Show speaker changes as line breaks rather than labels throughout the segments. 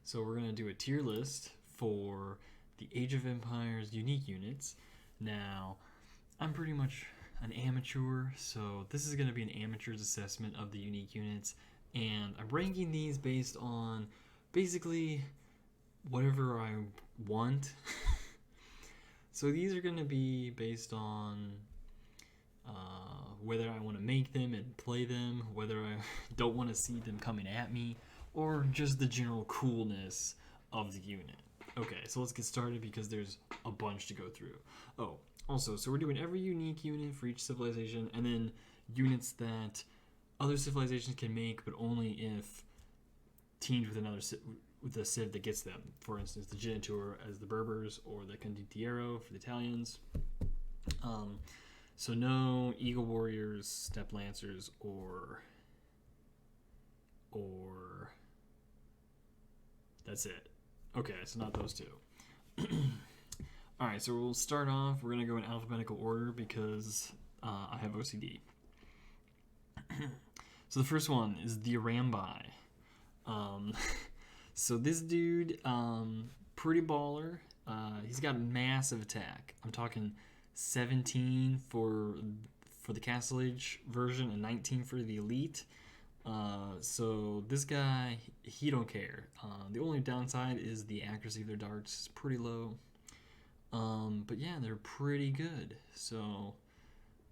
So we're going to do a tier list for the Age of Empires unique units. Now, I'm pretty much an amateur, so this is going to be an amateur's assessment of the unique units, and I'm ranking these based on basically whatever I want. So these are going to be based on whether I want to make them and play them, whether I don't want to see them coming at me, or just the general coolness of the unit. Okay, so let's get started because there's a bunch to go through. Oh, also, so we're doing every unique unit for each civilization, and then units that other civilizations can make, but only if teamed with another with the civ that gets them. For instance, the Genitor as the Berbers, or the Condottiero for the Italians. So no Eagle Warriors, Steppe Lancers, or that's it. Okay, so not those two. Alright, so we'll start off. We're going to go in alphabetical order because I have OCD. So the first one is the Arambai. So this dude, pretty baller. He's got massive attack. I'm talking 17 for the Castle Age version and 19 for the Elite. So this guy, he don't care. The only downside is the accuracy of their darts is pretty low. But yeah, they're pretty good. So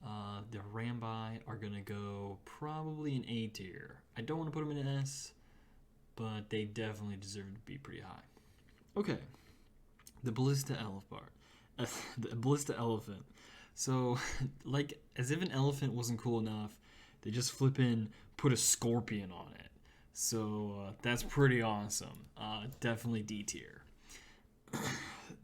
the Rambai are going to go probably an A tier. I don't want to put them in an S, but they definitely deserve to be pretty high. Okay, the Ballista Elephant. So, like, as if an elephant wasn't cool enough, they just put a scorpion on it. So, that's pretty awesome. Definitely D tier.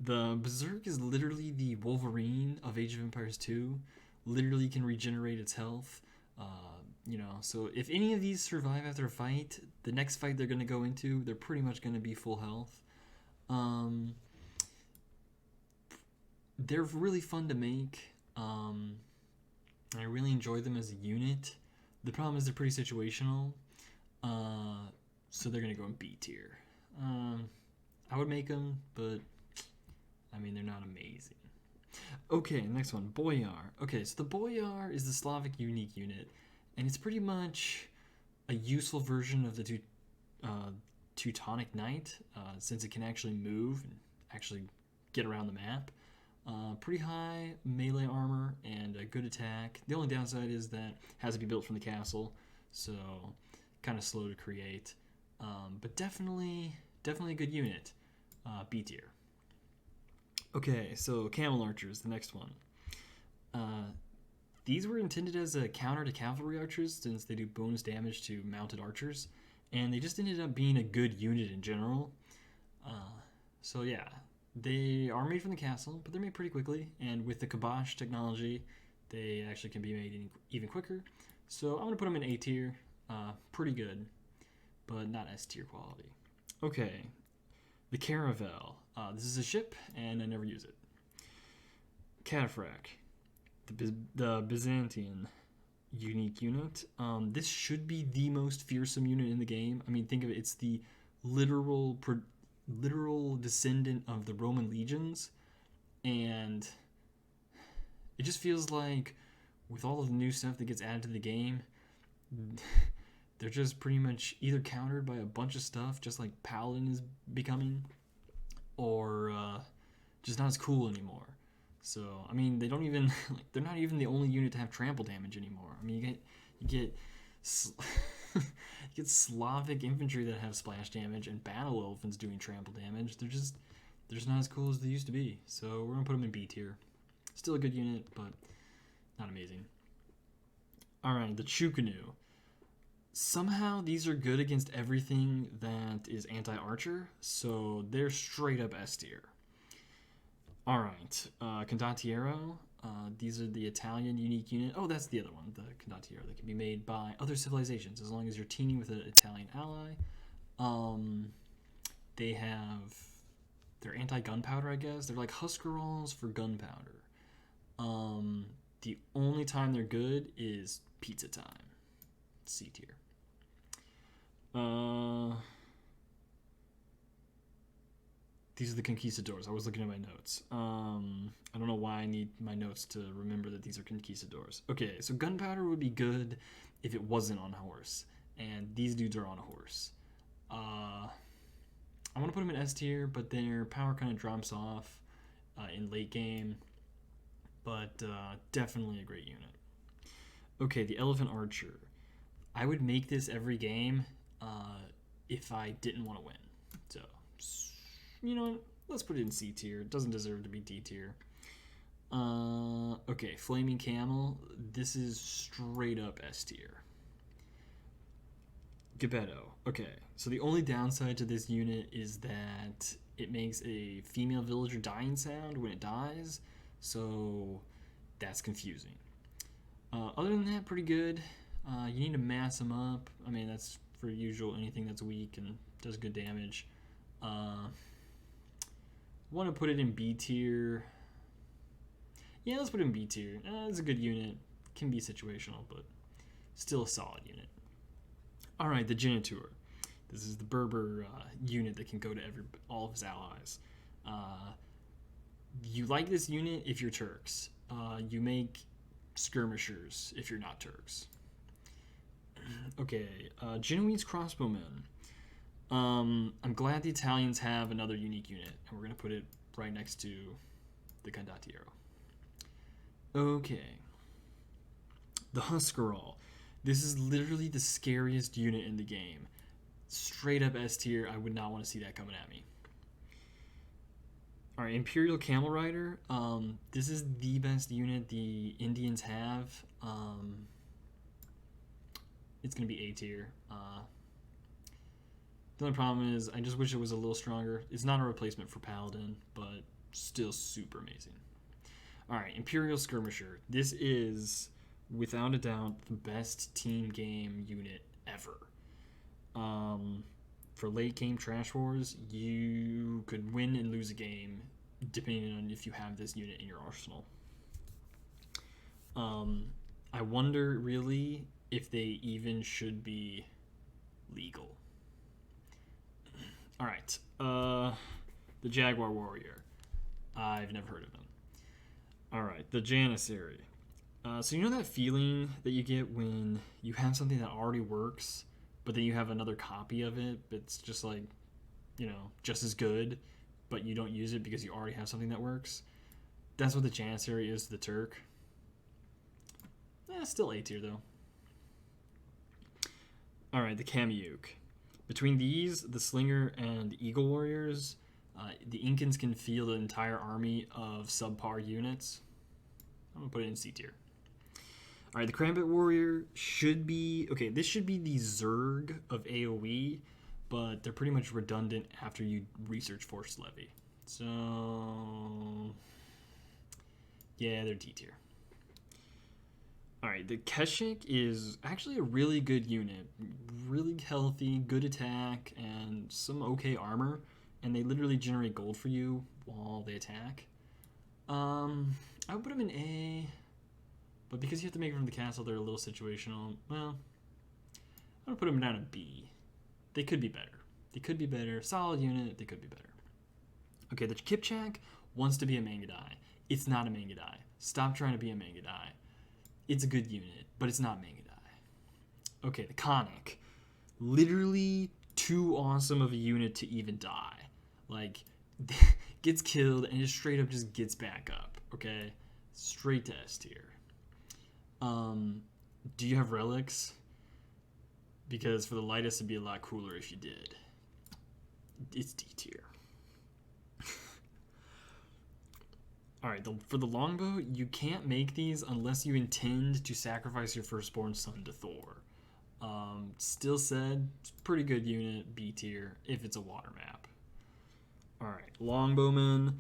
The Berserk is literally the Wolverine of Age of Empires 2. Literally can regenerate its health. So if any of these survive after a fight, the next fight they're going to go into, they're pretty much going to be full health. They're really fun to make. I really enjoy them as a unit. The problem is they're pretty situational. So they're going to go in B tier. I would make them, but I mean, they're not amazing. Okay, next one, Boyar. Okay, so the Boyar is the Slavic unique unit, and it's pretty much a useful version of the Teutonic Knight, since it can actually move and actually get around the map. Pretty high melee armor and a good attack. The only downside is that it has to be built from the castle, so kind of slow to create. But definitely a good unit. B tier. Okay, so Camel Archers, the next one. These were intended as a counter to cavalry archers since they do bonus damage to mounted archers, and they just ended up being a good unit in general. So yeah, they are made from the castle, but they're made pretty quickly, and with the Kibosh technology, they actually can be made even quicker. So I'm going to put them in A tier. Pretty good, but not S tier quality. Okay, the Caravel. This is a ship, and I never use it. Cataphracts, the Byzantine unique unit. This should be the most fearsome unit in the game. I mean, think of it. It's the literal descendant of the Roman legions, and it just feels like with all of the new stuff that gets added to the game, they're just pretty much either countered by a bunch of stuff, just like Paladin is becoming, or just not as cool anymore. So I mean, they don't even they're not even the only unit to have trample damage anymore. I mean, you get you get Slavic infantry that have splash damage and battle elephants doing trample damage. They're just not as cool as they used to be. So we're gonna put them in B tier. Still a good unit, but not amazing. All right, the Chukunu. Somehow these are good against everything that is anti-archer, so they're straight up S tier. All right, Condottiero. These are the Italian unique unit. Oh, that's the other one, the Condottiero, that can be made by other civilizations as long as you're teaming with an Italian ally. They're anti-gunpowder, I guess. They're like Huskarls for gunpowder. The only time they're good is pizza time. C tier. These are the conquistadors. I was looking at my notes. I don't know why I need my notes to remember that these are conquistadors. Okay, so gunpowder would be good if it wasn't on a horse, and these dudes are on a horse. I want to put them in S tier, but their power kind of drops off in late game. But definitely a great unit. Okay, the Elephant Archer. I would make this every game if I didn't want to win. So, let's put it in C tier. It doesn't deserve to be D tier. Okay, Flaming Camel. This is straight up S tier. Geppetto. Okay, so the only downside to this unit is that it makes a female villager dying sound when it dies, so that's confusing. Other than that, pretty good. You need to mass them up. I mean, that's for usual anything that's weak and does good damage. Want to put it in B tier. Yeah, let's put it in B tier. It's a good unit. Can be situational, but still a solid unit. All right, the Genitor. This is the Berber unit that can go to all of his allies. You like this unit if you're Turks. You make skirmishers if you're not Turks. Okay, Genoese crossbowmen. I'm glad the Italians have another unique unit, and we're going to put it right next to the Condottiero. Okay. The Huscarl. This is literally the scariest unit in the game. Straight up S tier. I would not want to see that coming at me. Alright, Imperial Camel Rider. This is the best unit the Indians have. It's going to be A tier. The only problem is I just wish it was a little stronger. It's not a replacement for Paladin, but still super amazing. Alright, Imperial Skirmisher. This is, without a doubt, the best team game unit ever. For late game Trash Wars, you could win and lose a game depending on if you have this unit in your arsenal. I wonder really if they even should be legal. Alright, the Jaguar Warrior. I've never heard of them. Alright, the Janissary. So you know that feeling that you get when you have something that already works, but then you have another copy of it, but it's just like, just as good, but you don't use it because you already have something that works? That's what the Janissary is to the Turk. Still A tier though. Alright, the Kamyuk. Between these, the Slinger, and the Eagle Warriors, the Incans can field an entire army of subpar units. I'm going to put it in C tier. Alright, the Krambit Warrior should be... Okay, this should be the Zerg of AoE, but they're pretty much redundant after you research Force Levy. So... yeah, they're D tier. Alright, the Keshik is actually a really good unit. Really healthy, good attack, and some okay armor. And they literally generate gold for you while they attack. I would put them in A, but because you have to make it from the castle, they're a little situational. Well, I'm going to put them down in B. They could be better. They could be better. Solid unit, they could be better. Okay, the Kipchak wants to be a Mangadai. It's not a Mangadai. Stop trying to be a Mangadai. It's a good unit, but it's not Mangadai. Okay, the Conic. Literally too awesome of a unit to even die. Like, gets killed and just straight up just gets back up. Okay? Straight to S tier. Do you have relics? Because for the lightest, it'd be a lot cooler if you did. It's D tier. Alright, for the longbow, you can't make these unless you intend to sacrifice your firstborn son to Thor. Still said, it's a pretty good unit, B tier, if it's a water map. Alright, longbowmen.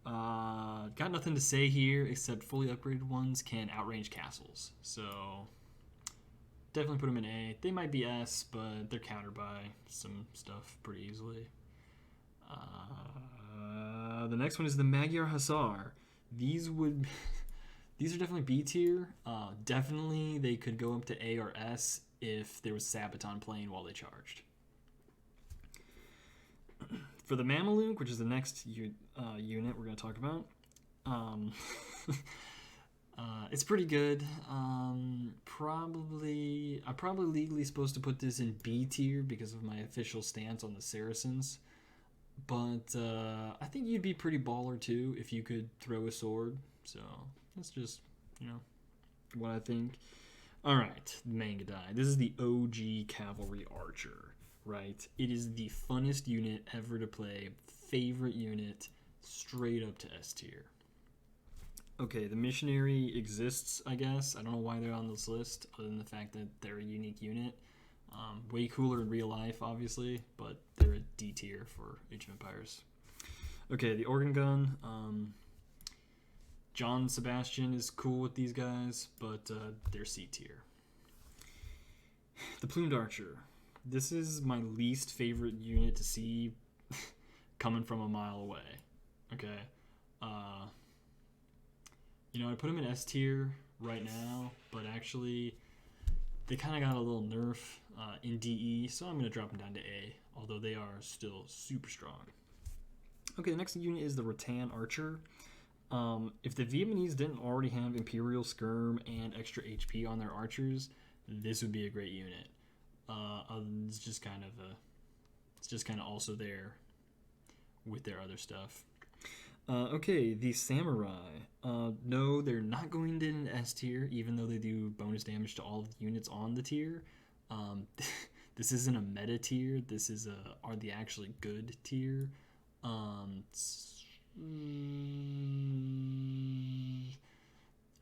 Got nothing to say here except fully upgraded ones can outrange castles. So, definitely put them in A. They might be S, but they're countered by some stuff pretty easily. The next one is the Magyar Hussar. These are definitely B tier. Definitely they could go up to A or S if there was Sabaton playing while they charged. For the Mameluke, which is the next unit we're going to talk about, um, it's pretty good. I'm probably legally supposed to put this in B tier because of my official stance on the Saracens. But I think you'd be pretty baller too if you could throw a sword. So that's just, what I think. All right, Mangadai. This is the OG Cavalry Archer, right? It is the funnest unit ever to play. Favorite unit, straight up to S tier. Okay, the Missionary exists, I guess. I don't know why they're on this list, other than the fact that they're a unique unit. Way cooler in real life, obviously, but they're a D tier for Age of Empires. Okay, the Organ Gun. John Sebastian is cool with these guys, but they're C tier. The Plumed Archer. This is my least favorite unit to see coming from a mile away. Okay. I put them in S tier right now, but actually they kind of got a little nerf in DE, so I'm going to drop them down to A, although they are still super strong. Okay, the next unit is the Rattan Archer. If the Vietnamese didn't already have Imperial Skirm and extra HP on their archers, this would be a great unit. It's just kind of also there with their other stuff. Okay, the Samurai. No, they're not going to an S tier, even though they do bonus damage to all of the units on the tier. This isn't a meta tier. This is are the actually good tier.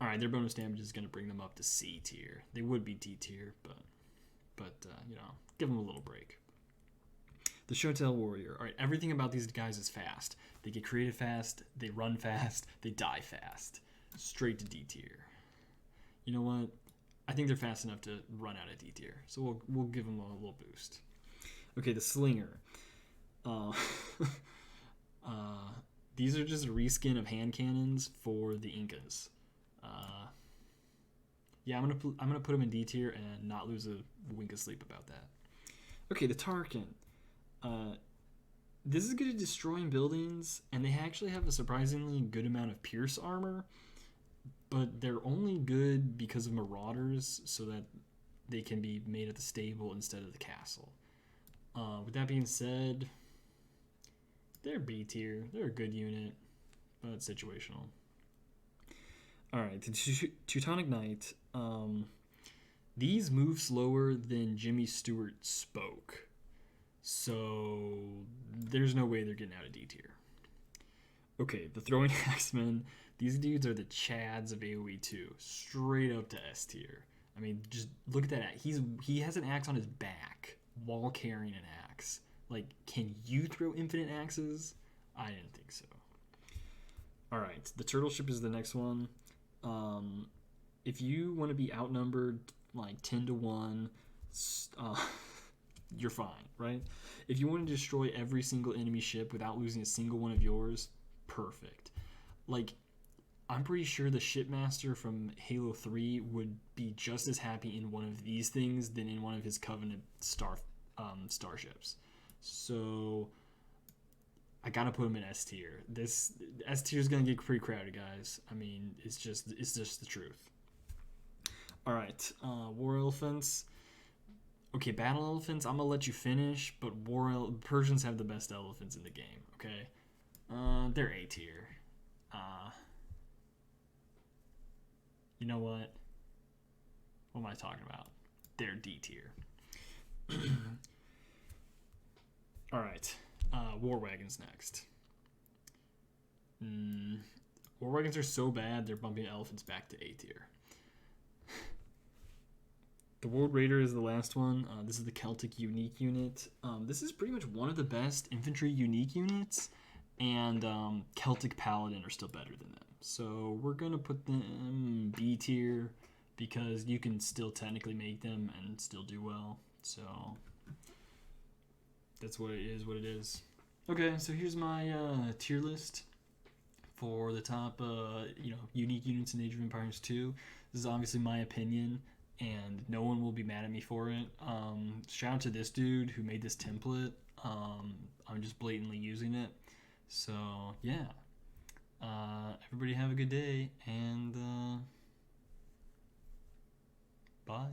Alright, their bonus damage is going to bring them up to C tier. They would be D tier, but give them a little break. The Shotel Warrior. Alright, everything about these guys is fast. They get created fast, they run fast, they die fast. Straight to D tier. You know what? I think they're fast enough to run out of D tier, so we'll give them a little boost. Okay, the Slinger. These are just a reskin of hand cannons for the Incas. I'm gonna put them in D tier and not lose a wink of sleep about that. Okay, the Tarkin. This is good at destroying buildings, and they actually have a surprisingly good amount of pierce armor, but they're only good because of marauders, so that they can be made at the stable instead of the castle. With that being said, they're B tier. They're a good unit, but it's situational. Alright, the Teutonic Knight. These move slower than Jimmy Stewart spoke. So there's no way they're getting out of D tier. Okay, the Throwing Axemen. These dudes are the Chads of AoE 2. Straight up to S tier. I mean, just look at that. He has an axe on his back while carrying an axe. Like, can you throw infinite axes? I didn't think so. Alright, the Turtle Ship is the next one. If you want to be outnumbered like 10 to 1, you're fine, right? If you want to destroy every single enemy ship without losing a single one of yours, perfect. Like, I'm pretty sure the shipmaster from Halo 3 would be just as happy in one of these things than in one of his Covenant starships. So I gotta put him in S tier. This S tier is gonna get pretty crowded, guys. I mean, it's just the truth. All right, War Elephants. Okay, Battle Elephants. I'm gonna let you finish, but Persians have the best elephants in the game. Okay, they're A tier. You know what? What am I talking about? They're D tier. All right. War Wagons next. War Wagons are so bad, they're bumping elephants back to A tier. The World Raider is the last one. This is the Celtic unique unit. This is pretty much one of the best infantry unique units, and Celtic Paladin are still better than them. So we're going to put them B tier because you can still technically make them and still do well. So that's what it is. Okay, so here's my tier list for the top unique units in Age of Empires 2. This is obviously my opinion, and no one will be mad at me for it. Shout out to this dude who made this template. I'm just blatantly using it. So yeah, everybody have a good day, and bye.